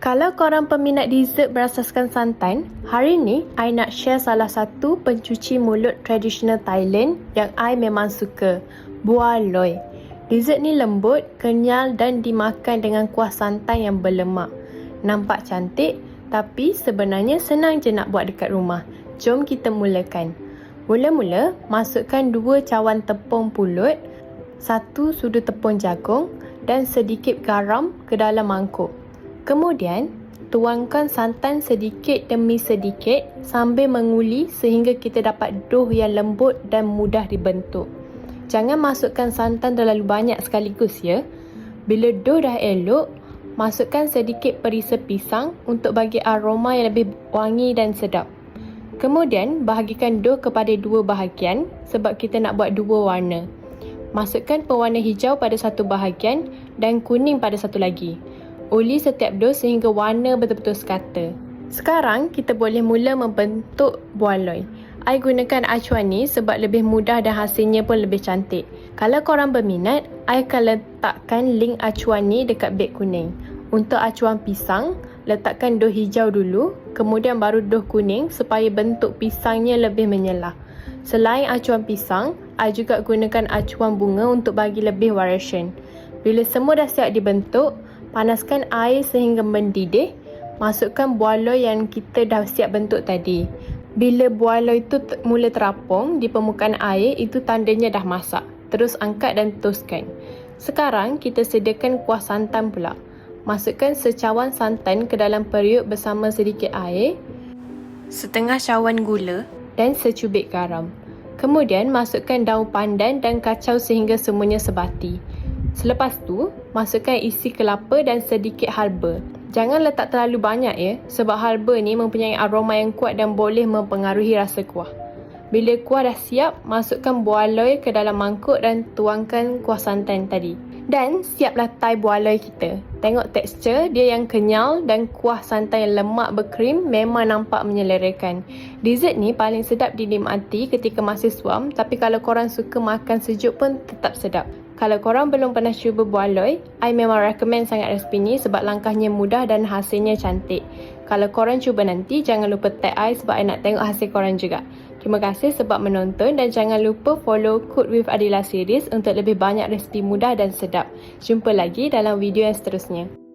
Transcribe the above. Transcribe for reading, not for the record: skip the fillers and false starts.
Kalau korang peminat dessert berasaskan santan, hari ni I nak share salah satu pencuci mulut tradisional Thailand yang I memang suka, buah loi. Dessert ni lembut, kenyal dan dimakan dengan kuah santan yang berlemak. Nampak cantik, tapi sebenarnya senang je nak buat dekat rumah. Jom kita mulakan. Mula-mula, masukkan 2 cawan tepung pulut, 1 sudu tepung jagung dan sedikit garam ke dalam mangkuk. Kemudian, tuangkan santan sedikit demi sedikit sambil menguli sehingga kita dapat dough yang lembut dan mudah dibentuk. Jangan masukkan santan terlalu banyak sekaligus ya. Bila dough dah elok, masukkan sedikit perisa pisang untuk bagi aroma yang lebih wangi dan sedap. Kemudian, bahagikan dough kepada 2 bahagian sebab kita nak buat 2 warna. Masukkan pewarna hijau pada satu bahagian dan kuning pada satu lagi. Uli setiap dough sehingga warna betul-betul sekata. Sekarang, kita boleh mula membentuk buah loi. I gunakan acuan ni sebab lebih mudah dan hasilnya pun lebih cantik. Kalau korang berminat, I akan letakkan link acuan ni dekat beg kuning. Untuk acuan pisang, letakkan dough hijau dulu, kemudian baru dough kuning supaya bentuk pisangnya lebih menyelah. Selain acuan pisang, I juga gunakan acuan bunga untuk bagi lebih variation. Bila semua dah siap dibentuk, panaskan air sehingga mendidih. Masukkan buah loi yang kita dah siap bentuk tadi. Bila buah loi itu mula terapung di permukaan air, itu tandanya dah masak. Terus angkat dan toskan. Sekarang kita sediakan kuah santan pula. Masukkan secawan santan ke dalam periuk bersama sedikit air, setengah cawan gula dan secubit garam. Kemudian masukkan daun pandan dan kacau sehingga semuanya sebati. Selepas tu, masukkan isi kelapa dan sedikit halba. Jangan letak terlalu banyak ya, sebab halba ni mempunyai aroma yang kuat dan boleh mempengaruhi rasa kuah. Bila kuah dah siap, masukkan buah loi ke dalam mangkuk dan tuangkan kuah santan tadi. Dan siaplah Thai buah loi kita. Tengok tekstur dia yang kenyal dan kuah santan yang lemak berkrim memang nampak menyelerakan. Dessert ni paling sedap dinikmati ketika masih suam, tapi kalau korang suka makan sejuk pun tetap sedap. Kalau korang belum pernah cuba buah loi, I memang recommend sangat resipi ni sebab langkahnya mudah dan hasilnya cantik. Kalau korang cuba nanti, jangan lupa tag I sebab I nak tengok hasil korang juga. Terima kasih sebab menonton dan jangan lupa follow Cook with Adila series untuk lebih banyak resipi mudah dan sedap. Jumpa lagi dalam video yang seterusnya.